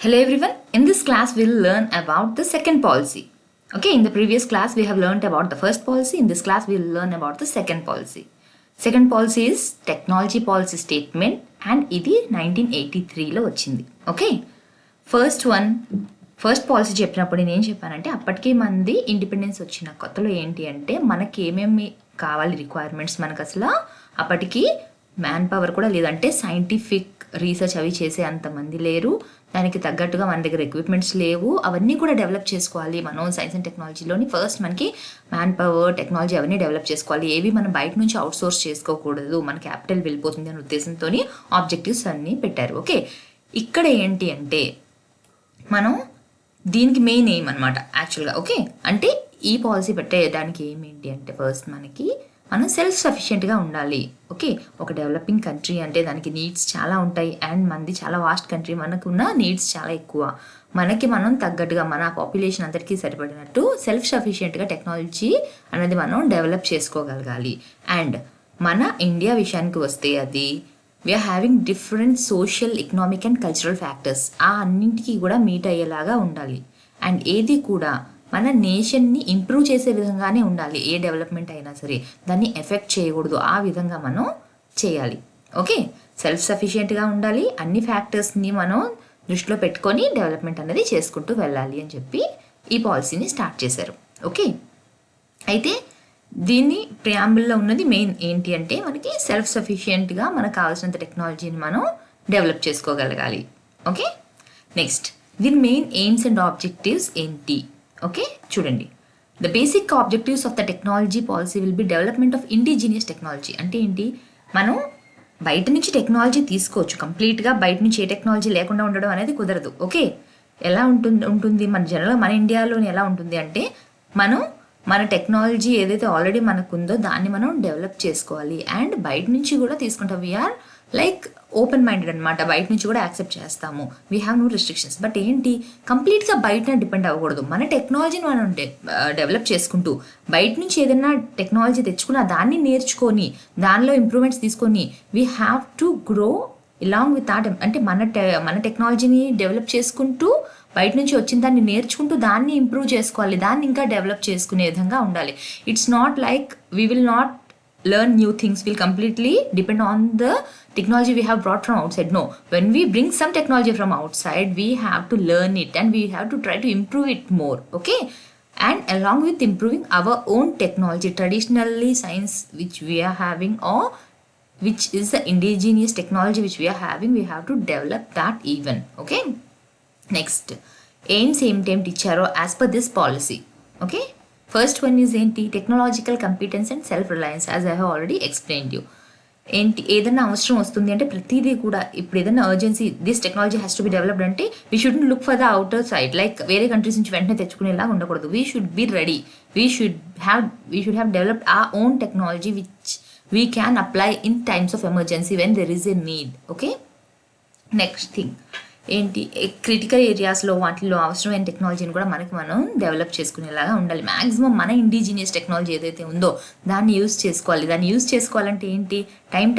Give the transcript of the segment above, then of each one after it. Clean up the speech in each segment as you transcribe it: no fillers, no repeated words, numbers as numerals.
Hello everyone, in this class we'll learn about the second policy. Okay, in the previous class we have learned about the first policy. In this class we'll learn about the second policy. Second policy is technology policy statement and ఇది 1983లో వచ్చింది. Okay, first policy చెప్పినప్పుడు నేను ఏం చెప్పానంటే అప్పటికి మంది independence వచ్చిన కొత్తలో ఏంటి అంటే మనకి ఏమేమి కావాలి రిక్వైర్మెంట్స్, మనకు అసలు అప్పటికి మ్యాన్ పవర్ కూడా లేదంటే సైంటిఫిక్ రీసెర్చ్ అవి చేసే అంతమంది లేరు, దానికి తగ్గట్టుగా మన దగ్గర ఎక్విప్మెంట్స్ లేవు, అవన్నీ కూడా డెవలప్ చేసుకోవాలి. మనం సైన్స్ అండ్ టెక్నాలజీలోని ఫస్ట్ మనకి మ్యాన్ పవర్ టెక్నాలజీ అవన్నీ డెవలప్ చేసుకోవాలి, ఏవి మనం బయట నుంచి అవుట్ సోర్స్ చేసుకోకూడదు, మన క్యాపిటల్ వెళ్ళిపోతుంది అనే ఉద్దేశంతో ఆబ్జెక్టివ్స్ అన్నీ పెట్టారు. ఓకే, ఇక్కడ ఏంటి అంటే మనం దీనికి మెయిన్ ఎయిమ్ అనమాట యాక్చువల్గా. ఓకే, అంటే ఈ పాలసీ పెట్టేయడానికి ఏమేంటి అంటే ఫస్ట్ మనం సెల్ఫ్ సఫిషియెంట్గా ఉండాలి. ఓకే, ఒక డెవలపింగ్ కంట్రీ అంటే దానికి నీడ్స్ చాలా ఉంటాయి అండ్ మనది చాలా వాస్ట్ కంట్రీ, మనకున్న నీడ్స్ చాలా ఎక్కువ. మనం తగ్గట్టుగా మన పాపులేషన్ అందరికీ సరిపడినట్టు సెల్ఫ్ సఫిషియెంట్గా టెక్నాలజీ అనేది మనం డెవలప్ చేసుకోగలగాలి. అండ్ మన ఇండియా విషయానికి వస్తే అది we are having different social, economic and cultural factors, ఆ అన్నింటికీ కూడా మీట్ అయ్యేలాగా ఉండాలి. అండ్ ఏది కూడా మన నేషన్ని ఇంప్రూవ్ చేసే విధంగానే ఉండాలి. ఏ డెవలప్మెంట్ అయినా సరే దాన్ని ఎఫెక్ట్ చేయకూడదు, ఆ విధంగా మనం చేయాలి. ఓకే, సెల్ఫ్ సఫిషియెంట్గా ఉండాలి, అన్ని ఫ్యాక్టర్స్ని మనం దృష్టిలో పెట్టుకొని డెవలప్మెంట్ అనేది చేసుకుంటూ వెళ్ళాలి అని చెప్పి ఈ పాలసీని స్టార్ట్ చేశారు. ఓకే, అయితే దీన్ని ప్రియాంబుల్లో ఉన్నది మెయిన్ ఏంటి అంటే మనకి సెల్ఫ్ సఫిషియెంట్గా మనకు కావాల్సినంత టెక్నాలజీని మనం డెవలప్ చేసుకోగలగాలి. ఓకే, నెక్స్ట్ దీని మెయిన్ ఎయిమ్స్ అండ్ ఆబ్జెక్టివ్స్ ఏంటి? ఓకే, చూడండి. The basic objectives of the technology policy will be development of indigenous technology. అంటే ఏంటి, మనం బయట నుంచి టెక్నాలజీ తీసుకోవచ్చు, కంప్లీట్గా బయట నుంచి ఏ టెక్నాలజీ లేకుండా ఉండడం అనేది కుదరదు. ఓకే, ఎలా ఉంటుంది మన జనరల్గా మన ఇండియాలోని ఎలా ఉంటుంది అంటే మన టెక్నాలజీ ఏదైతే ఆల్రెడీ మనకుందో దాన్ని మనం డెవలప్ చేసుకోవాలి అండ్ బయట నుంచి కూడా తీసుకుంటాం. వీఆర్ లైక్ ఓపెన్ మైండెడ్ అనమాట, బయట నుంచి కూడా యాక్సెప్ట్ చేస్తాము. We have no restrictions. But ఏంటి, కంప్లీట్గా బయట డిపెండ్ అవ్వకూడదు. మన టెక్నాలజీని మనం డెవలప్ చేసుకుంటూ బయట నుంచి ఏదైనా టెక్నాలజీ తెచ్చుకున్న దాన్ని నేర్చుకొని దానిలో ఇంప్రూవ్మెంట్స్ తీసుకొని we have to grow along with that. అంటే మన టెక్నాలజీని డెవలప్ చేసుకుంటూ బయట నుంచి వచ్చిన దాన్ని నేర్చుకుంటూ దాన్ని ఇంప్రూవ్ చేసుకోవాలి, దాన్ని ఇంకా డెవలప్ చేసుకునే విధంగా ఉండాలి. It's not like we will not learn new things, will completely depend on the technology we have brought from outside. No, when we bring some technology from outside, we have to learn it and we have to try to improve it more. Okay, and along with improving our own technology, traditionally science which we are having or which is the indigenous technology which we are having, we have to develop that even. Okay, next aims ఏమిటేమిటి ఇచ్చారో as per this policy. Okay, first one is ఏంటి, technological competence and self reliance. As I have already explained you. ఏంటి, ఏదైనా అవసరం వస్తుంది అంటే ప్రతిదీ కూడా ఇప్పుడు ఏదైనా urgency this technology has to be developed అంటే we should look for the outer side, like వేరే కంట్రీస్ నుంచి వెంటనే తెచ్చుకునేలా ఉండకూడదు. We should be ready, we should have developed our own technology which we can apply in times of emergency when there is a need. Okay, next thing ఏంటి, critical ఏరియాస్లో వాటిల్లో అవసరమైన టెక్నాలజీని కూడా మనం డెవలప్ చేసుకునేలాగా ఉండాలి. మ్యాక్సిమం మన ఇండిజినియస్ టెక్నాలజీ ఏదైతే ఉందో దాన్ని యూజ్ చేసుకోవాలి. దాన్ని యూజ్ చేసుకోవాలంటే ఏంటి,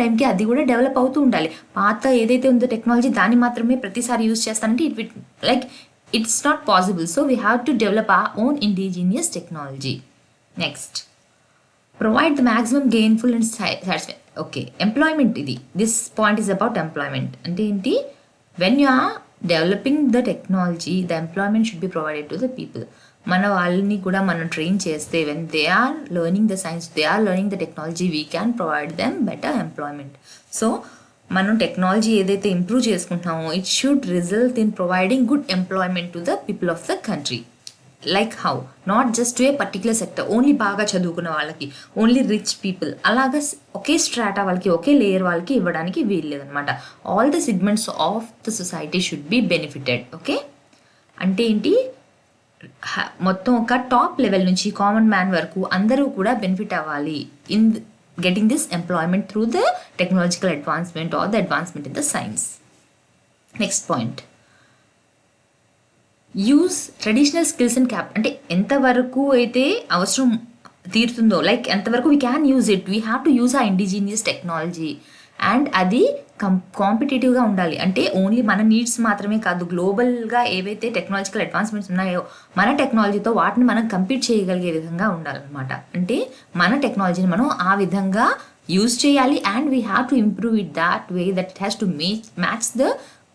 టైంకి అది కూడా డెవలప్ అవుతూ ఉండాలి. పాత ఏదైతే ఉందో టెక్నాలజీ దాన్ని మాత్రమే ప్రతిసారి యూజ్ చేస్తానంటే it's not possible. So we have to develop our own indigenous technology. Next, provide the maximum gainful and satisfy. Okay, employment. This point is about employment. అంటే ఏంటి, when you are developing the technology, the employment should be provided to the people. మన వాళ్ళని కూడా మనం train చేస్తే when they are learning the science, they are learning the technology, we can provide them better employment. So మనం technology ఏదైతే improve చేసుకుంటున్నామో it should result in providing good employment to the people of the country. Like how, not just to a particular sector, only బాగా చదువుకున్న వాళ్ళకి, only rich people అలాగా ఒకే strata వాళ్ళకి, ఒకే layer వాళ్ళకి ఇవ్వడానికి వీల్లేదనమాట. All the segments of the society should be benefited. Okay, అంటే ఏంటి, మొత్తం ఒక టాప్ లెవెల్ నుంచి కామన్ మ్యాన్ వరకు అందరూ కూడా బెనిఫిట్ అవ్వాలి in getting this employment through the technological advancement or the advancement in the science. Next point, use traditional skills and అంటే ఎంతవరకు అయితే అవసరం తీరుతుందో, లైక్ ఎంతవరకు we can use it, we have to use ఆ ఇండిజినియస్ టెక్నాలజీ అండ్ అది కాంపిటేటివ్గా ఉండాలి. అంటే ఓన్లీ మన నీడ్స్ మాత్రమే కాదు, గ్లోబల్గా ఏవైతే టెక్నాలజికల్ అడ్వాన్స్మెంట్స్ ఉన్నాయో మన టెక్నాలజీతో వాటిని మనం కంపీట్ చేయగలిగే విధంగా ఉండాలన్నమాట. అంటే మన టెక్నాలజీని మనం ఆ విధంగా యూజ్ చేయాలి. And we have to improve it that way that it has to match the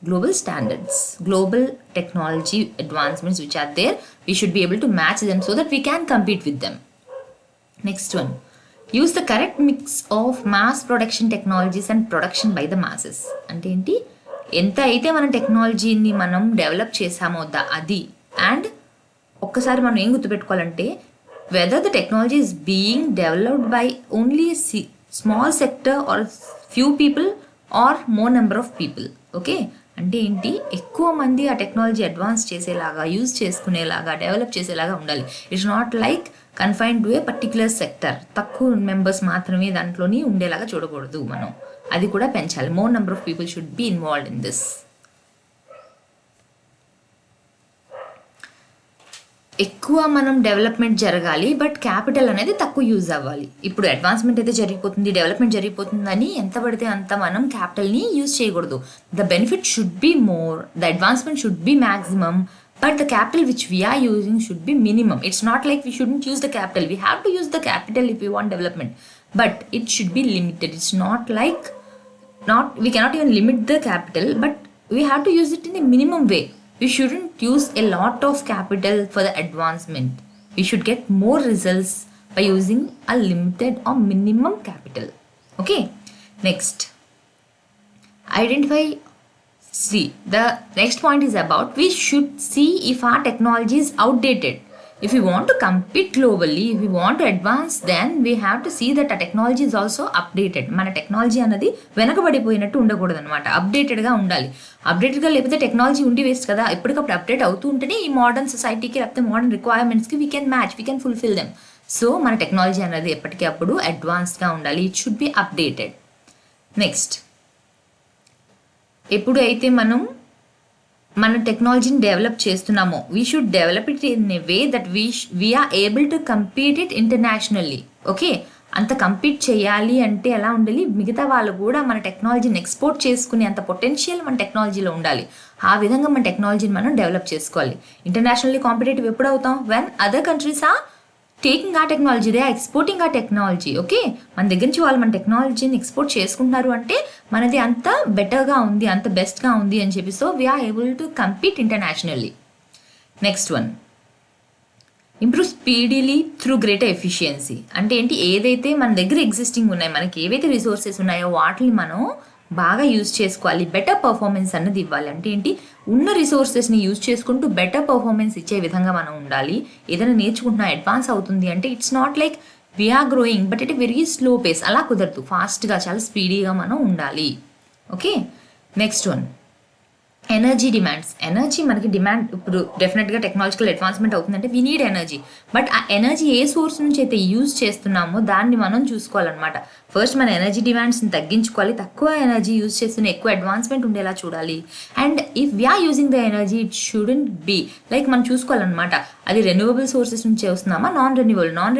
global standards, global technology advancements which are there. We should be able to match them so that we can compete with them. Next one, use the correct mix of mass production technologies and production by the masses. అంటే ఏంటి, ఎంత అయితే మన టెక్నాలజీని మనం develop చేసామో అది, and ఒక్కసారి మనం ఏం గుర్తుపెట్టుకోవాలంటే whether the technology is being developed by only small sector or few people or more number of people. Okay, అంటే ఏంటి, ఎక్కువ మంది ఆ టెక్నాలజీ అడ్వాన్స్ చేసేలాగా, యూజ్ చేసుకునేలాగా, డెవలప్ చేసేలాగా ఉండాలి. It's not like confined to a particular sector. తక్కువ మెంబర్స్ మాత్రమే దాంట్లోని ఉండేలాగా చూడకూడదు, మనం అది కూడా పెంచాలి. More number of people should be involved in this. ఎక్కువ మనం డెవలప్మెంట్ జరగాలి, బట్ క్యాపిటల్ అనేది తక్కువ యూజ్ అవ్వాలి. ఇప్పుడు అడ్వాన్స్మెంట్ అయితే జరిగిపోతుంది, డెవలప్మెంట్ జరిగిపోతుందని ఎంత పడితే అంత మనం క్యాపిటల్ని యూజ్ చేయకూడదు. The benefit should be more, the advancement should be maximum, but the capital which we are using should be minimum. It's not like we shouldn't use the capital. We have to use the capital if we want development, but it should be limited. It's not like we cannot even limit the capital, but we have to use it in a minimum way. We shouldn't use a lot of capital for the advancement. We should get more results by using a limited or minimum capital. Okay, next, identify. See, the next point is about we should see if our technology is outdated. If we want to compete globally, if we want to advance, then we have to see that our technology is also updated. మన technology అన్నది వెనకబడిపోయినట్టు ఉండకూడదు అనమాట, అప్డేటెడ్గా ఉండాలి. అప్డేటెడ్గా లేకపోతే technology ఉండి waste కదా. ఎప్పటికప్పుడు update అవుతూ ఉంటేనే ఈ మోడర్న్ సొసైటీకి లేకపోతే మోడర్న్ రిక్వైర్మెంట్స్కి we can match, we can fulfil them. So మన టెక్నాలజీ అనేది ఎప్పటికప్పుడు అడ్వాన్స్గా ఉండాలి. It should be updated. Next, ఎప్పుడైతే మనం మన టెక్నాలజీని డెవలప్ చేస్తున్నామో we should develop it in a way that we are able to compete it internationally. Okay, అంత కంపీట్ చేయాలి అంటే ఎలా ఉండాలి, మిగతా వాళ్ళు కూడా మన టెక్నాలజీని ఎక్స్పోర్ట్ చేసుకునే అంత పొటెన్షియల్ మన టెక్నాలజీలో ఉండాలి. ఆ విధంగా మన టెక్నాలజీని మనం డెవలప్ చేసుకోవాలి. ఇంటర్నేషనల్లీ కాంపిటేటివ్ ఎప్పుడు అవుతాం, when other countries are taking ఆ టెక్నాలజీ, దే ఆర్ ఎక్స్పోర్టింగ్ ఆ టెక్నాలజీ. ఓకే, మన దగ్గర నుంచి వాళ్ళు మన టెక్నాలజీని ఎక్స్పోర్ట్ చేసుకుంటున్నారు అంటే మనది అంత బెటర్గా ఉంది, అంత బెస్ట్గా ఉంది అని చెప్పి. So we are able to compete internationally. Next one, improve speedily through greater efficiency. అంటే ఏంటి, ఏదైతే మన దగ్గర ఎగ్జిస్టింగ్ ఉన్నాయి, మనకి ఏవైతే రిసోర్సెస్ ఉన్నాయో వాటిని మనం బాగా యూజ్ చేసుకోవాలి. బెటర్ పర్ఫార్మెన్స్ అన్నది ఇవ్వాలి. అంటే ఏంటి, ఉన్న రిసోర్సెస్ని యూజ్ చేసుకుంటూ బెటర్ పర్ఫార్మెన్స్ ఇచ్చే విధంగా మనం ఉండాలి. ఏదైనా నేర్చుకుంటున్నా అడ్వాన్స్ అవుతుంది అంటే it's not like we are growing but it very slow pace, అలా కుదరదు. ఫాస్ట్గా, చాలా స్పీడీగా మనం ఉండాలి. Okay, next one, energy demands. Energy మనకి డిమాండ్ ఇప్పుడు డెఫినెట్గా టెక్నాలజికల్ అడ్వాన్స్మెంట్ అవుతుందంటే వీ నీడ్ ఎనర్జీ. బట్ ఆ ఎనర్జీ ఏ సోర్స్ నుంచి అయితే యూజ్ చేస్తున్నామో దాన్ని మనం చూసుకోవాలన్నమాట. ఫస్ట్ మన ఎనర్జీ డిమాండ్స్ని తగ్గించుకోవాలి, తక్కువ ఎనర్జీ యూజ్ చేస్తున్న ఎక్కువ అడ్వాన్స్మెంట్ ఉండేలా చూడాలి. And if we are using the energy it shouldn't be like మనం చూసుకోవాలన్నమాట, అది రెన్యూవబుల్ సోర్సెస్ నుంచి వస్తున్నామా, నాన్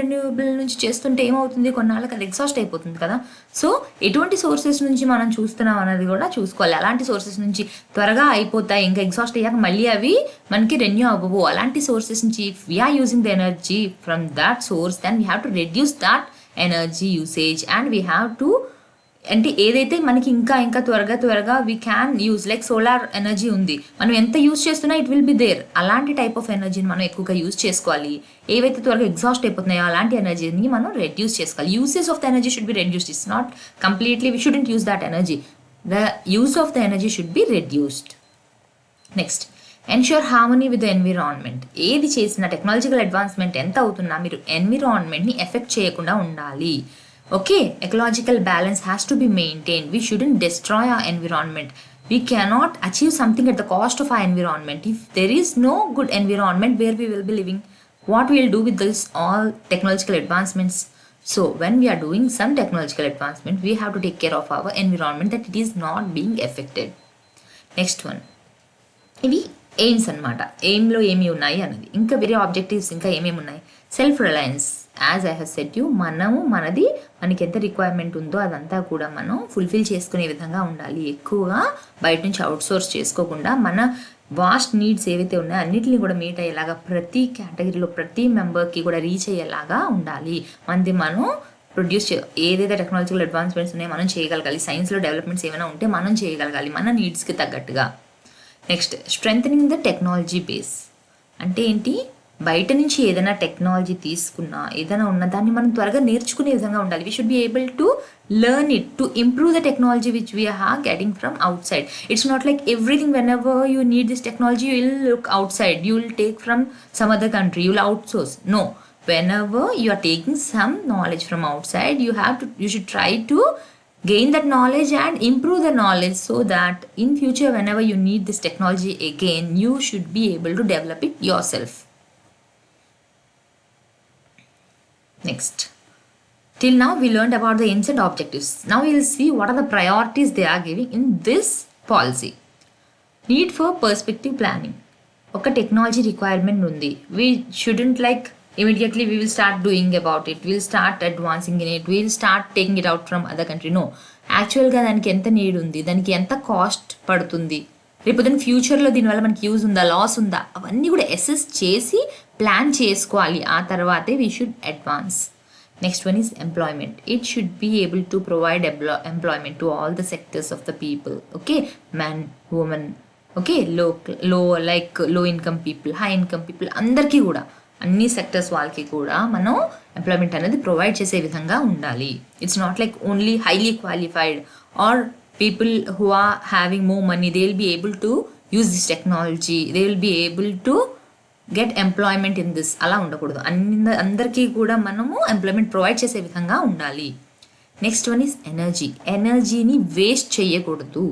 రెన్యూవబుల్ నుంచి చేస్తుంటే ఏమవుతుంది, కొన్నాళ్ళకి అది ఎగ్జాస్ట్ అయిపోతుంది కదా. సో ఎటువంటి సోర్సెస్ నుంచి మనం చూస్తున్నాం అన్నది కూడా చూసుకోవాలి. అలాంటి సోర్సెస్ నుంచి త్వరగా అయిపోతాయి, ఇంకా ఎగ్జాస్ట్ అయ్యాక మళ్ళీ అవి మనకి రెన్యూ అవ్వవు. అలాంటి సోర్సెస్ నుంచి if we are using the energy from that source then we have to reduce that energy usage and we have to, అంటే ఏదైతే మనకి ఇంకా త్వరగా we can use, like solar energy ఉంది, మనం ఎంత యూజ్ చేస్తున్నా ఇట్ విల్ బి దేర్. అలాంటి టైప్ ఆఫ్ ఎనర్జీని మనం ఎక్కువగా యూజ్ చేసుకోవాలి. ఏవైతే త్వరగా ఎగ్జాస్ట్ అయిపోతున్నాయో అలాంటి ఎనర్జీని మనం రెడ్యూస్ చేసుకోవాలి. Usage of the energy should be reduced. It's not completely we shouldn't use that energy, the use of the energy should be reduced. Next, ensure harmony with the environment. ఏది చేసినా technological advancement ఎంత అవుతున్నా మీరు ఎన్విరాన్మెంట్ని effect చేయకుండా ఉండాలి. Okay, ecological balance has to be maintained. We shouldn't destroy our environment. We cannot achieve something at the cost of our environment. If there is no good environment where we will be living, what we will do with this all technological advancements? So when we are doing some technological advancement, we have to take care of our environment that it is not being affected. Next one, ఇవి AIIMS అనమాట. ఎయిమ్లో ఏమి ఉన్నాయి అన్నది. ఇంకా వేరే objectives ఇంకా ఏమేమి ఉన్నాయి? Self reliance, as I have set you, మనకి ఎంత రిక్వైర్మెంట్ ఉందో అదంతా కూడా మనం ఫుల్ఫిల్ చేసుకునే విధంగా ఉండాలి. ఎక్కువగా బయట నుంచి అవుట్సోర్స్ చేసుకోకుండా మన వాస్ట్ నీడ్స్ ఏవైతే ఉన్నాయో అన్నిటిని కూడా మీట్ అయ్యేలాగా ప్రతి కేటగిరీలో ప్రతి మెంబర్కి కూడా రీచ్ అయ్యేలాగా ఉండాలి. మనం ప్రొడ్యూస్ ఏదైతే టెక్నాలజికల్ అడ్వాన్స్మెంట్స్ ఉన్నాయో మనం చేయగలగాలి. సైన్స్లో డెవలప్మెంట్స్ ఏమైనా ఉంటే మనం చేయగలగాలి మన నీడ్స్కి తగ్గట్టుగా. Next, strengthening the technology base అంటే ఏంటి? బయట నుంచి ఏదైనా టెక్నాలజీ తీసుకున్నా ఏదైనా ఉన్న దాన్ని మనం త్వరగా నేర్చుకునే విధంగా ఉండాలి. We should be able to learn it to improve the technology which we are getting from outside. It's not like everything, whenever you need this technology you will look outside, you will take from some other country, you will outsource. No, whenever you are taking some knowledge from outside, you should try to gain that knowledge and improve the knowledge, so that in future whenever you need this technology again, you should be able to develop it yourself. Next, till now we learned about the aims and objectives. Now we will see what are the priorities they are giving in this policy. Need for perspective planning. ఒక technology requirement ఉంది. We shouldn't like immediately we will start doing about it, we will start advancing in it, we will start taking it out from other country. No, యాక్చువల్గా దానికి ఎంత need ఉంది, దానికి ఎంత cost పడుతుంది, రేపు దాని ఫ్యూచర్లో దీనివల్ల మనకి యూజ్ ఉందా, లాస్ ఉందా, అవన్నీ కూడా అసెస్ చేసి ప్లాన్ చేసుకోవాలి. ఆ తర్వాతే we should advance. Next one is employment. It should be able to provide employment to all the sectors of the people. Okay, men, women, okay, low income people, high income people, అందరికీ కూడా అన్ని sectors వాళ్ళకి కూడా మనం employment అనేది provide చేసే విధంగా ఉండాలి. It's not like only highly qualified are people who are having more money, they will be able to use this technology, they will be able to get employment in this. అలా ఉండకూడదు. అందరికీ కూడా మనము employment provide చేసే విధంగా ఉండాలి. Next one is energy. ఎనర్జీని waste చేయకూడదు.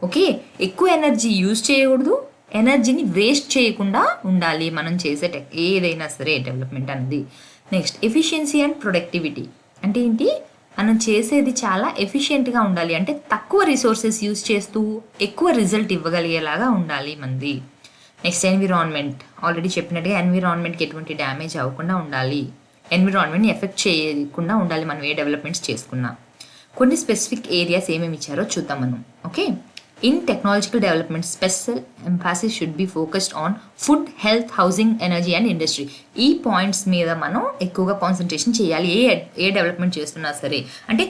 ఓకే, ఎక్కువ ఎనర్జీ యూజ్ చేయకూడదు, ఎనర్జీని వేస్ట్ చేయకుండా ఉండాలి మనం చేసే ఏదైనా సరే డెవలప్మెంట్ అనేది. నెక్స్ట్, ఎఫిషియన్సీ అండ్ ప్రొడక్టివిటీ అంటే ఏంటి? మనం చేసేది చాలా ఎఫిషియెంట్గా ఉండాలి, అంటే తక్కువ రిసోర్సెస్ యూజ్ చేస్తూ ఎక్కువ రిజల్ట్ ఇవ్వగలిగేలాగా ఉండాలి మనది. Next, environment. ఆల్రెడీ చెప్పినట్టుగా ఎన్విరాన్మెంట్కి ఎటువంటి డ్యామేజ్ అవ్వకుండా ఉండాలి, ఎన్విరాన్మెంట్ని ఎఫెక్ట్ చేయకుండా ఉండాలి మనం ఏ డెవలప్మెంట్స్ చేసుకున్నా. కొన్ని స్పెసిఫిక్ ఏరియాస్ ఏమేమి ఇచ్చారో చూద్దాం మనం. Okay, in technological development special emphasis should be focused on food, health, housing, energy and industry. ఈ పాయింట్స్ మీద మనం ఎక్కువగా కాన్సన్ట్రేషన్ చేయాలి ఏ డెవలప్మెంట్ చేస్తున్నా సరే. అంటే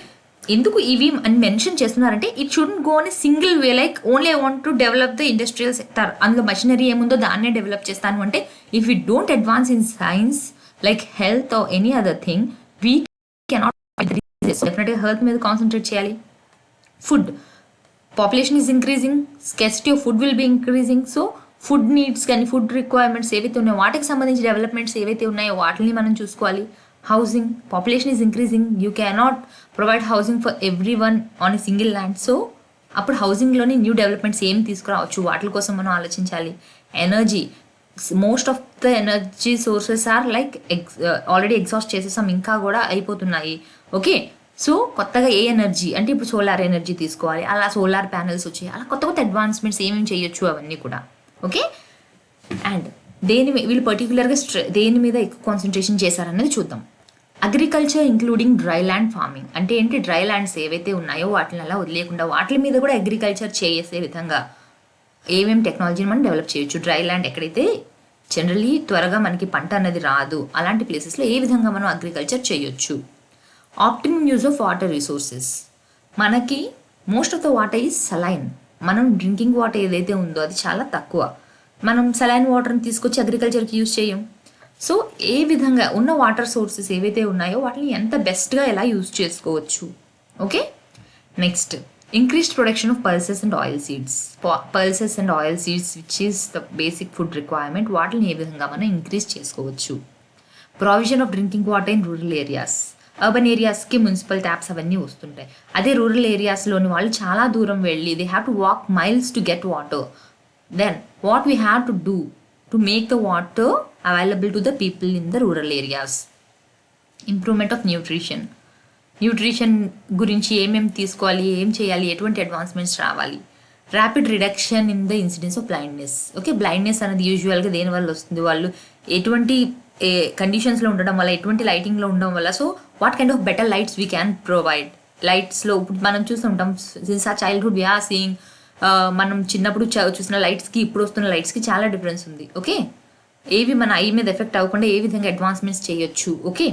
ఎందుకు ఇవి అని మెన్షన్ చేస్తున్నారంటే ఇట్ షుడెంట్ గో అని single way, like only I want to develop the industrial sector, అందులో మషినరీ ఏముందో దాన్నే డెవలప్ చేస్తాను అంటే, if you don't advance in science like health or any other thing, we cannot. డెఫినెట్గా health మీద concentrate చేయాలి. Food, population is increasing, స్కెర్సిటీ of food will be increasing. So food needs కానీ food requirements ఏవైతే ఉన్నాయో వాటికి సంబంధించి డెవలప్మెంట్స్ ఏవైతే ఉన్నాయో వాటిని మనం చూసుకోవాలి. Housing, population is increasing, you cannot provide housing for every one on a single land. So అప్పుడు హౌసింగ్లోని న్యూ డెవలప్మెంట్స్ ఏం తీసుకురావచ్చు వాటి కోసం మనం ఆలోచించాలి. Energy, most of the energy sources are like already exhaust చేసేసాం, ఇంకా కూడా అయిపోతున్నాయి. ఓకే, సో కొత్తగా ఏ ఎనర్జీ అంటే ఇప్పుడు సోలార్ ఎనర్జీ తీసుకోవాలి, అలా సోలార్ ప్యానెల్స్ వచ్చాయి, అలా కొత్త కొత్త అడ్వాన్స్మెంట్స్ ఏమేమి చేయొచ్చు అవన్నీ కూడా. ఓకే, అండ్ వీళ్ళు పర్టికులర్గా దేని మీద ఎక్కువ కాన్సన్ట్రేషన్ చేశారనేది చూద్దాం. Agriculture including dry land farming అంటే ఏంటి? డ్రై ల్యాండ్స్ ఏవైతే ఉన్నాయో వాటిని అలా వదిలేకుండా వాటి మీద కూడా అగ్రికల్చర్ చేసే విధంగా ఏమేమి టెక్నాలజీని మనం డెవలప్ చేయొచ్చు. డ్రై ల్యాండ్ ఎక్కడైతే జనరలీ త్వరగా మనకి పంట అన్నది రాదు అలాంటి ప్లేసెస్లో ఏ విధంగా మనం అగ్రికల్చర్ చేయొచ్చు. Optimum use of water resources. మనకి most of the water is saline. మనం డ్రింకింగ్ వాటర్ ఏదైతే ఉందో అది చాలా తక్కువ. మనం సలైన్ వాటర్ని తీసుకొచ్చి అగ్రికల్చర్కి యూజ్ చేయం. సో ఏ విధంగా ఉన్న వాటర్ సోర్సెస్ ఏవైతే ఉన్నాయో వాటిని ఎంత బెస్ట్గా ఎలా యూజ్ చేసుకోవచ్చు. Okay, next, increased production of pulses and oil seeds. Pulses and oil seeds which is the basic food requirement, వాటిని ఏ విధంగా మనం ఇంక్రీజ్ చేసుకోవచ్చు. Provision of drinking water in rural areas. Urban ఏరియాస్కి మున్సిపల్ ట్యాప్స్ అవన్నీ వస్తుంటాయి. అదే రూరల్ ఏరియాస్లోని వాళ్ళు చాలా దూరం వెళ్ళి they have to walk miles to get water. Then what we have to do to make the water available to the people in the rural areas. Improvement of nutrition గురించి ఏమేమి తీసుకోవాలి, ఏం చేయాలి, ఎటువంటి అడ్వాన్స్మెంట్స్ రావాలి. Rapid reduction in the incidence of blindness. Okay, blindness అనేది యూజువల్గా దేని వల్ల వస్తుంది, వాళ్ళు ఎటువంటి కండిషన్స్లో ఉండడం వల్ల, ఎటువంటి లైటింగ్లో ఉండడం వల్ల. So what kind of better lights we can provide. లైట్స్లో ఇప్పుడు మనం చూస్తుంటాం సిన్స్ ఆ చైల్డ్హుడ్ వి ఆర్ సీయింగ్, మనం చిన్నప్పుడు చూసిన లైట్స్కి ఇప్పుడు వస్తున్న లైట్స్కి చాలా డిఫరెన్స్ ఉంది. ఓకే, ఏవి మన ఐ మీద ఎఫెక్ట్ అవ్వకుండా ఏ విధంగా అడ్వాన్స్మెంట్స్ చేయొచ్చు. ఓకే,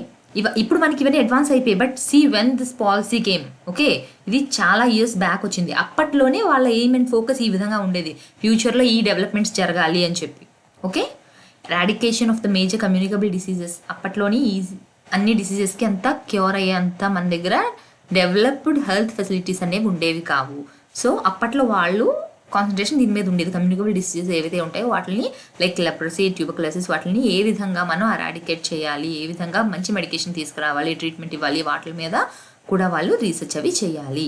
ఇప్పుడు మనకి ఇవన్నీ అడ్వాన్స్ అయిపోయి, but see when this policy came. Okay, ఇది చాలా ఇయర్స్ బ్యాక్ వచ్చింది. అప్పట్లోనే వాళ్ళ ఎయిమ్ అండ్ ఫోకస్ ఈ విధంగా ఉండేది, ఫ్యూచర్లో ఈ డెవలప్మెంట్స్ జరగాలి అని చెప్పి. Okay, eradication of the major communicable diseases. అప్పట్లోని అన్ని డిసీజెస్కి అంతా క్యూర్ అయ్యేంత మన దగ్గర డెవలప్డ్ హెల్త్ ఫెసిలిటీస్ అనేవి ఉండేవి కావు. సో అప్పట్లో వాళ్ళు కాన్సన్ట్రేషన్ దీని మీద ఉండేది. కమ్యూనికబుల్ డిసీజెస్ ఏవైతే ఉంటాయో వాటిని లైక్ లెప్రసీ, ట్యూబర్కులోసిస్, వాటిని ఏ విధంగా మనం అరాడికేట్ చేయాలి, ఏ విధంగా మంచి మెడికేషన్ తీసుకురావాలి, ట్రీట్మెంట్ ఇవ్వాలి, వాటి మీద కూడా వాళ్ళు రీసెర్చ్ అవి చేయాలి.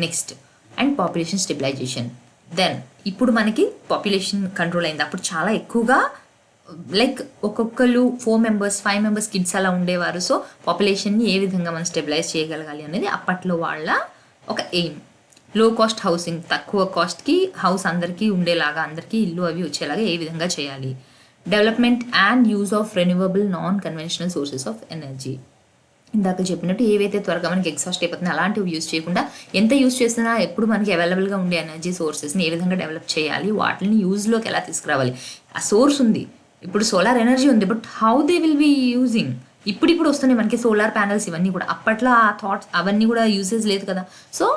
Next and population stabilization. Then ఇప్పుడు మనకి పాపులేషన్ కంట్రోల్ అయింది. అప్పుడు చాలా ఎక్కువగా లైక్ ఒక్కొక్కరు 4 members 5 members కిడ్స్ అలా ఉండేవారు. సో పాపులేషన్ని ఏ విధంగా మనం స్టెబిలైజ్ చేయగలగాలి అనేది అప్పట్లో వాళ్ళ ఒక ఎయిమ్. లో కాస్ట్ హౌసింగ్, తక్కువ కాస్ట్కి హౌస్ అందరికీ ఉండేలాగా, అందరికీ ఇల్లు అవి వచ్చేలాగా ఏ విధంగా చేయాలి. Development and use of renewable non conventional sources of energy. ఇందాక చెప్పినట్టు ఏవైతే త్వరగా మనకి ఎగ్జాస్ట్ అయిపోతున్నాయి అలాంటివి యూజ్ చేయకుండా, ఎంత యూజ్ చేస్తున్నా ఎప్పుడు మనకి అవైలబుల్గా ఉండే ఎనర్జీ సోర్సెస్ని ఏ విధంగా డెవలప్ చేయాలి, వాటిని యూజ్లోకి ఎలా తీసుకురావాలి. ఆ సోర్స్ ఉంది, ఇప్పుడు సోలార్ ఎనర్జీ ఉంది, but how they will be using. ఇప్పుడు వస్తున్నాయి మనకి సోలార్ ప్యానల్స్ ఇవన్నీ కూడా. అప్పట్లో ఆ థాట్స్ అవన్నీ కూడా యూసేజ్ లేదు కదా. సో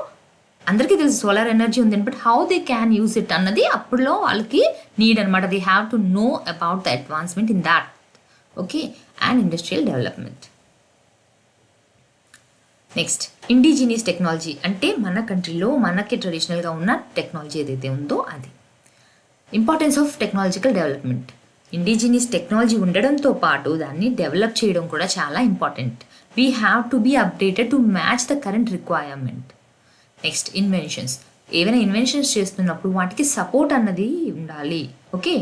అందరికీ తెలుసు సోలార్ ఎనర్జీ ఉంది, but how they can use it అన్నది అప్పుడులో వాళ్ళకి నీడ్ అనమాట. They have to know about the advancement in that. Okay, and industrial development. Next indigenous technology. అంటే మన కంట్రీలో మనకి ట్రెడిషనల్గా ఉన్న టెక్నాలజీ ఏదైతే ఉందో అది. Importance of technological development. Indigenous technology ఉండడంతో పాటు దాన్ని డెవలప్ చేయడం కూడా చాలా important. We have to be updated to match the current requirement. Next inventions. ఏవైనా ఇన్వెన్షన్స్ చేస్తున్నప్పుడు వాటికి సపోర్ట్ అన్నది ఉండాలి. ఓకే,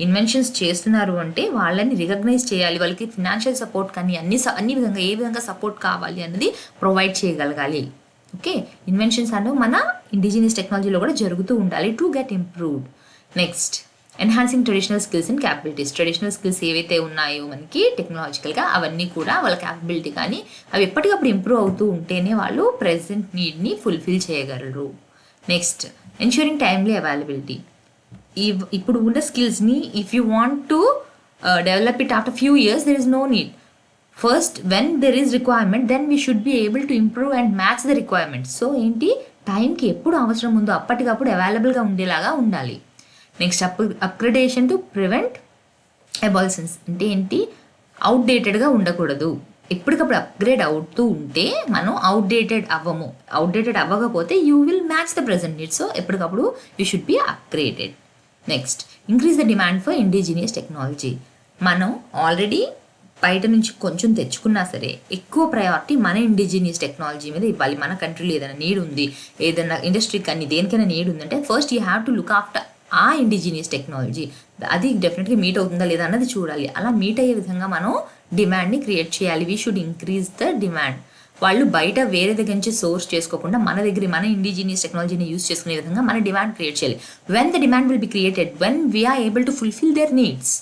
ఇన్వెన్షన్స్ చేస్తున్నారు అంటే వాళ్ళని రికగ్నైజ్ చేయాలి, వాళ్ళకి ఫినాన్షియల్ సపోర్ట్ కానీ అన్ని విధంగా ఏ విధంగా సపోర్ట్ కావాలి అన్నది ప్రొవైడ్ చేయగలగాలి. ఓకే, ఇన్వెన్షన్స్ అనేవి మన ఇండిజినియస్ టెక్నాలజీలో కూడా జరుగుతూ ఉండాలి to get improved. Next enhancing traditional skills and capabilities. Traditional skills ఏవైతే ఉన్నాయో మనకి టెక్నాలజికల్గా అవన్నీ కూడా వాళ్ళ క్యాపబిలిటీ కానీ అవి ఎప్పటికప్పుడు ఇంప్రూవ్ అవుతూ ఉంటేనే వాళ్ళు ప్రెసెంట్ నీడ్ని ఫుల్ఫిల్ చేయగలరు. Next ensuring timely availability. ఇప్పుడు ఉన్న స్కిల్స్ని if you want to develop it after few years there is no need. First when there is requirement then we should be able to improve and match the requirements. So ఏంటి, టైంకి ఎప్పుడు అవసరం ఉందో అప్పటికప్పుడు అవైలబుల్గా ఉండేలాగా ఉండాలి. Next upgradation to prevent obsolescence. అంటే ఏంటి, అవుట్డేటెడ్గా ఉండకూడదు. ఎప్పటికప్పుడు అప్గ్రేడ్ అవుతూ ఉంటే మనం అవుట్డేటెడ్ అవ్వము. అవుట్డేటెడ్ అవ్వకపోతే you will match the present need. So ఎప్పటికప్పుడు you should be upgraded. Next increase the demand for indigenous technology. మనం ఆల్రెడీ బయట నుంచి కొంచెం తెచ్చుకున్నా సరే ఎక్కువ ప్రయారిటీ మన ఇండిజినియస్ టెక్నాలజీ మీద ఇవ్వాలి. మన కంట్రీలో ఏదైనా నీడ్ ఉంది, ఏదైనా ఇండస్ట్రీకి కానీ దేనికైనా నీడ్ ఉందంటే first you have to look after ఆ ఇండిజినియస్ టెక్నాలజీ. అది డెఫినెట్గా మీట్ అవుతుందా లేదా అన్నది చూడాలి. అలా మీట్ అయ్యే విధంగా మనం డిమాండ్ని క్రియేట్ చేయాలి. We should increase the demand. వాళ్ళు బయట వేరే దగ్గర నుంచి సోర్స్ చేసుకోకుండా మన దగ్గర మన ఇండిజినియస్ టెక్నాలజీని యూజ్ చేసుకునే విధంగా మన డిమాండ్ క్రియేట్ చేయాలి. When the demand will be created when we are able to fulfil their needs.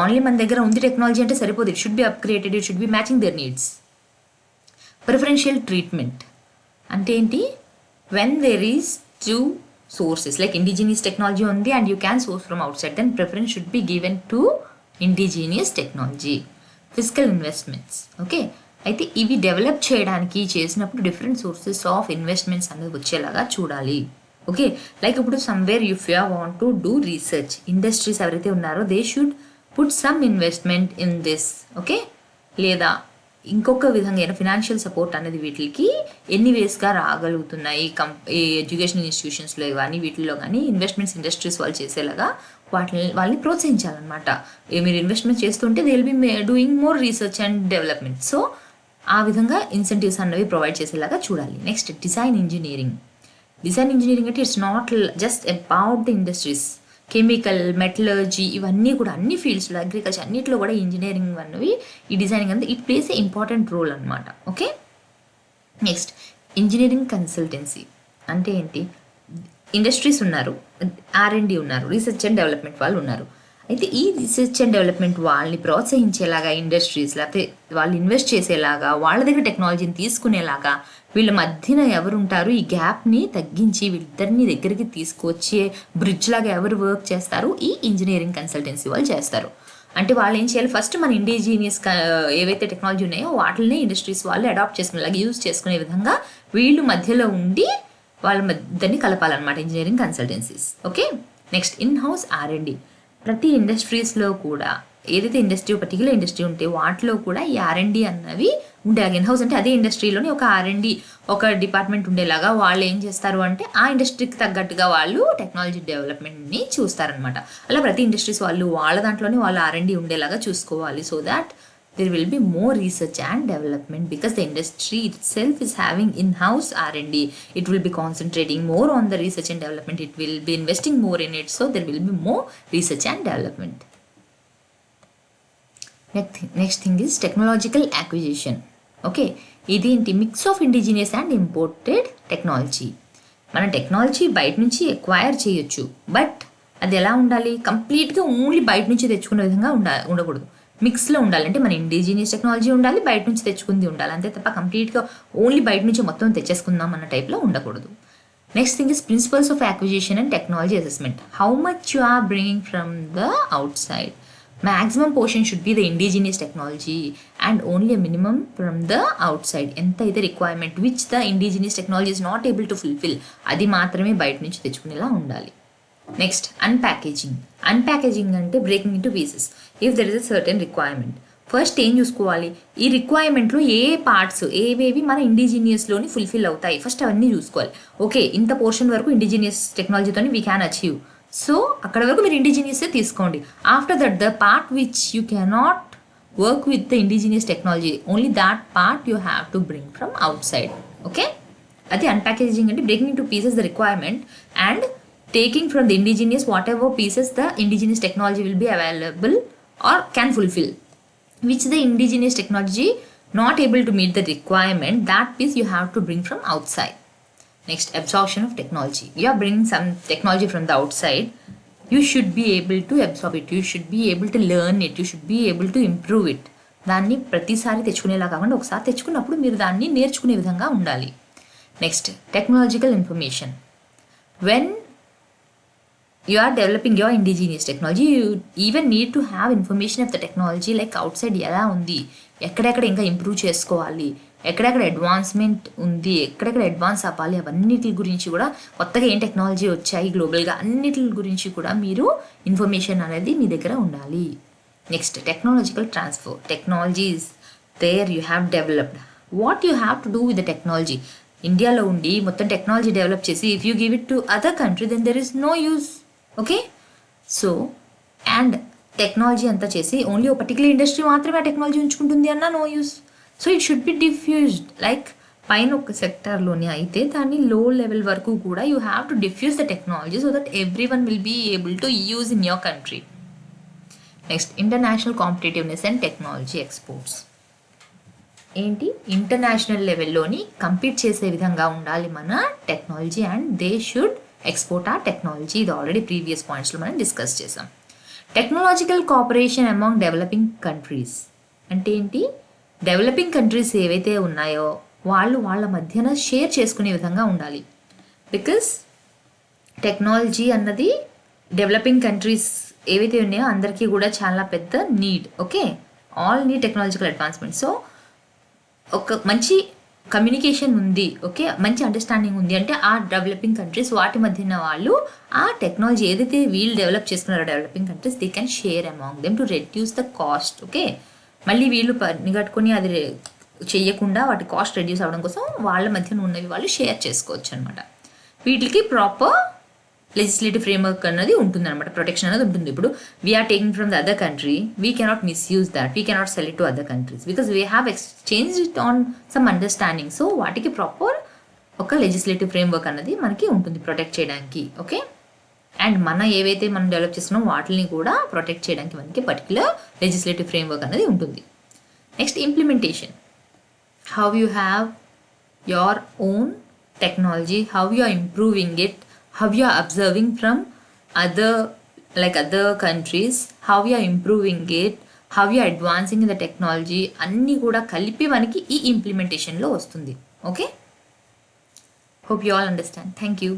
Only మన దగ్గర ఉంది టెక్నాలజీ అంటే సరిపోదు. It should be upgraded, it should be matching their needs. Preferential treatment అంటే ఏంటి, when there is two sources like indigenous technology ఉంది and you can source from outside, then preference should be given to indigenous technology. Fiscal investments. Okay, అయితే ఇవి develop చేయడానికి చేసినప్పుడు different sources of investments అనేది వచ్చేలాగా చూడాలి. ఓకే, లైక్ ఇప్పుడు somewhere if you want to do research, industries ఎవరైతే ఉన్నారో they should put some investment in this. Okay, లేదా ఇంకొక విధంగా ఫినాన్షియల్ సపోర్ట్ అనేది వీటికి ఎన్ని వేస్గా రాగలుగుతున్నాయి. ఈ ఎడ్యుకేషన్ ఇన్స్టిట్యూషన్స్లో కానీ వీటిల్లో కానీ ఇన్వెస్ట్మెంట్స్ ఇండస్ట్రీస్ వాళ్ళు చేసేలాగా వాళ్ళని ప్రోత్సహించాలన్నమాట. మీరు ఇన్వెస్ట్మెంట్ చేస్తుంటే they will be doing more research and development. So ఆ విధంగా ఇన్సెంటివ్స్ అన్నవి ప్రొవైడ్ చేసేలాగా చూడాలి. Next design engineering. Design engineering అంటే it's not just about the industries. Chemical, metallurgy ఇవన్నీ కూడా అన్ని ఫీల్డ్స్లో, అగ్రికల్చర్ అన్నింటిలో కూడా ఇంజనీరింగ్ అన్నవి ఈ డిజైనింగ్ అనేది it plays a important role అనమాట. ఓకే, నెక్స్ట్ ఇంజనీరింగ్ కన్సల్టెన్సీ అంటే ఏంటి, ఇండస్ట్రీస్ ఉన్నారు, R&D ఉన్నారు, రీసెర్చ్ అండ్ డెవలప్మెంట్ వాళ్ళు ఉన్నారు. అయితే ఈ రీసెర్చ్ అండ్ డెవలప్మెంట్ వాళ్ళని ప్రోత్సహించేలాగా ఇండస్ట్రీస్, లేకపోతే వాళ్ళు ఇన్వెస్ట్ చేసేలాగా, వాళ్ళ దగ్గర టెక్నాలజీని తీసుకునేలాగా వీళ్ళ మధ్యన ఎవరు ఉంటారు, ఈ గ్యాప్ని తగ్గించి వీళ్ళిద్దరిని దగ్గరికి తీసుకొచ్చే బ్రిడ్జ్ లాగా ఎవరు వర్క్ చేస్తారు, ఈ ఇంజనీరింగ్ కన్సల్టెన్సీ వాళ్ళు చేస్తారు. అంటే వాళ్ళు ఏం చేయాలి, ఫస్ట్ మన ఇండిజినియస్ ఏవైతే టెక్నాలజీ ఉన్నాయో వాటిని ఇండస్ట్రీస్ వాళ్ళు అడాప్ట్ చేసుకునేలాగా యూజ్ చేసుకునే విధంగా వీళ్ళు మధ్యలో ఉండి వాళ్ళ మధ్యని కలపాలన్నమాట engineering consultancies. Okay, next in house R&D. ప్రతి ఇండస్ట్రీస్లో కూడా ఏదైతే ఇండస్ట్రీ, పర్టికులర్ ఇండస్ట్రీ ఉంటే వాటిలో కూడా ఈ R&D అన్నవి ఉండేలాగా, ఇన్ హౌస్ అంటే అదే ఇండస్ట్రీలోని ఒక R&D ఒక డిపార్ట్మెంట్ ఉండేలాగా వాళ్ళు ఏం చేస్తారు అంటే ఆ ఇండస్ట్రీకి తగ్గట్టుగా వాళ్ళు టెక్నాలజీ డెవలప్మెంట్ని చూస్తారనమాట. అలా ప్రతి ఇండస్ట్రీస్ వాళ్ళు వాళ్ళ దాంట్లోనే వాళ్ళు R&D ఉండేలాగా చూసుకోవాలి. So that there will be more research and development, because the industry itself is having in-house R&D. It will be concentrating more on the research and development. It will be investing more in it. So there will be more research and development. Next thing is technological acquisition. Okay, ఇదేంటి, mix of indigenous and imported technology. మన technology బయట నుంచి acquire చేయొచ్చు, but అది ఎలా ఉండాలి, కంప్లీట్గా only బయట నుంచి తెచ్చుకునే విధంగా ఉండకూడదు. మిక్స్లో ఉండాలి. అంటే మన ఇండిజినియస్ టెక్నాలజీ ఉండాలి, బయట నుంచి తెచ్చుకుంది ఉండాలి, అంతే తప్ప కంప్లీట్గా ఓన్లీ బయట నుంచి మొత్తం తెచ్చేసుకుందాం అన్న టైప్లో ఉండకూడదు. Next thing is principles of acquisition and technology assessment. How much you are bringing from the outside. Maximum portion should be the indigenous technology and only a minimum from the outside. ఎంత అయితే requirement which the indigenous technology is not able to fulfil, అది మాత్రమే బయట నుంచి తెచ్చుకునేలా ఉండాలి. Next unpackaging. Unpackaging అంటే breaking into pieces. If there is a certain requirement, first ఏం చూసుకోవాలి, ఈ రిక్వైర్మెంట్లో ఏ పార్ట్స్ ఏవేవి మన ఇండిజినియస్లోని ఫుల్ఫిల్ అవుతాయి, ఫస్ట్ అవన్నీ చూసుకోవాలి. ఓకే, ఇంత పోర్షన్ వరకు ఇండిజినియస్ టెక్నాలజీతోని వీ క్యాన్ అచీవ్, సో అక్కడ వరకు మీరు ఇండిజినియసే తీసుకోండి. After that the part which you cannot work with the indigenous technology, only that part you have to bring from outside. Okay, అది అన్ప్యాకేజింగ్ అంటే breaking into pieces the requirement and taking from the indigenous whatever pieces the indigenous technology will be available or can fulfill, which the indigenous technology not able to meet the requirement, that piece you have to bring from outside. Next, absorption of technology. You are bringing some technology from the outside, you should be able to absorb it, you should be able to learn it, you should be able to improve it. దాన్ని ప్రతిసారి తెచ్చుకునేలా కాకుండా ఒకసారి తెచ్చుకున్నప్పుడు మీరు దాన్ని నేర్చుకునే విధంగా ఉండాలి. Next, technological information. When you are developing your indigenous technology, you even need to have information of the technology, like outside ఎలా ఉంది, ఎక్కడెక్కడ ఇంకా ఇంప్రూవ్ చేసుకోవాలి, ఎక్కడెక్కడ అడ్వాన్స్మెంట్ ఉంది, ఎక్కడెక్కడ అడ్వాన్స్ అవ్వాలి, అవన్నిటి గురించి కూడా, కొత్తగా ఏం టెక్నాలజీ వచ్చాయి గ్లోబల్గా, అన్నిటి గురించి కూడా మీరు ఇన్ఫర్మేషన్ అనేది మీ దగ్గర ఉండాలి. Next, technological transfer. Technologies there you have developed, what you have to do with the technology. ఇండియాలో ఉండి మొత్తం టెక్నాలజీ డెవలప్ చేసి if you give it to other country, then there is no use. Okay, so and technology అంతా చేసి only ఒక particular industry మాత్రమే ఆ technology ఉంచుకుంటుంది అన్న no use. So it should be diffused, like పైన ఒక సెక్టార్లోనే అయితే దాన్ని లో లెవెల్ వరకు కూడా you have to diffuse the technology so that every one will be able to use in your country. Next, international competitiveness and technology exports. ఏంటి, international లెవెల్లోని compete చేసే విధంగా ఉండాలి మన technology and they should export ఆ technology. ఇది already previous పాయింట్స్లో మనం డిస్కస్ చేసాం. Technological cooperation among developing countries అంటే ఏంటి, డెవలపింగ్ కంట్రీస్ ఏవైతే ఉన్నాయో వాళ్ళు వాళ్ళ మధ్యన షేర్ చేసుకునే విధంగా ఉండాలి. బికాస్ టెక్నాలజీ అన్నది డెవలపింగ్ కంట్రీస్ ఏవైతే ఉన్నాయో అందరికీ కూడా చాలా పెద్ద need. Okay, all need technological advancement. So ఒక మంచి కమ్యూనికేషన్ ఉంది, ఓకే, మంచి అండర్స్టాండింగ్ ఉంది అంటే ఆ డెవలపింగ్ కంట్రీస్ వాటి మధ్యన వాళ్ళు ఆ టెక్నాలజీ ఏదైతే వీళ్ళు డెవలప్ చేసుకున్నారో developing countries, they can share among them to reduce the cost. Okay, మళ్ళీ వీళ్ళు పనిగట్టుకొని అది చేయకుండా వాటి కాస్ట్ రెడ్యూస్ అవ్వడం కోసం వాళ్ళ మధ్యన ఉన్నవి వాళ్ళు షేర్ చేసుకోవచ్చు అనమాట. వీటికి ప్రాపర్ లెజిస్లేటివ్ ఫ్రేమ్వర్క్ అన్నది ఉంటుంది అనమాట, ప్రొటెక్షన్ అనేది ఉంటుంది. ఇప్పుడు we are taking from the other country, we cannot misuse that, we cannot sell it to other countries because we have exchange it on some understanding. So వాటికి ప్రాపర్ ఒక legislative framework అన్నది మనకి ఉంటుంది ప్రొటెక్ట్ చేయడానికి. Okay, and మన ఏవైతే మనం develop చేస్తున్నామో వాటిని కూడా ప్రొటెక్ట్ చేయడానికి మనకి పర్టికులర్ లెజిస్లేటివ్ ఫ్రేమ్వర్క్ అనేది ఉంటుంది. Next, implementation. How you have your own technology, how you are improving it, how you are observing from other countries, how you are improving it, how you are advancing in the technology, అన్నీ కూడా కలిపి మనకి ఈ ఇంప్లిమెంటేషన్లో వస్తుంది. Okay, hope you all understand. Thank you.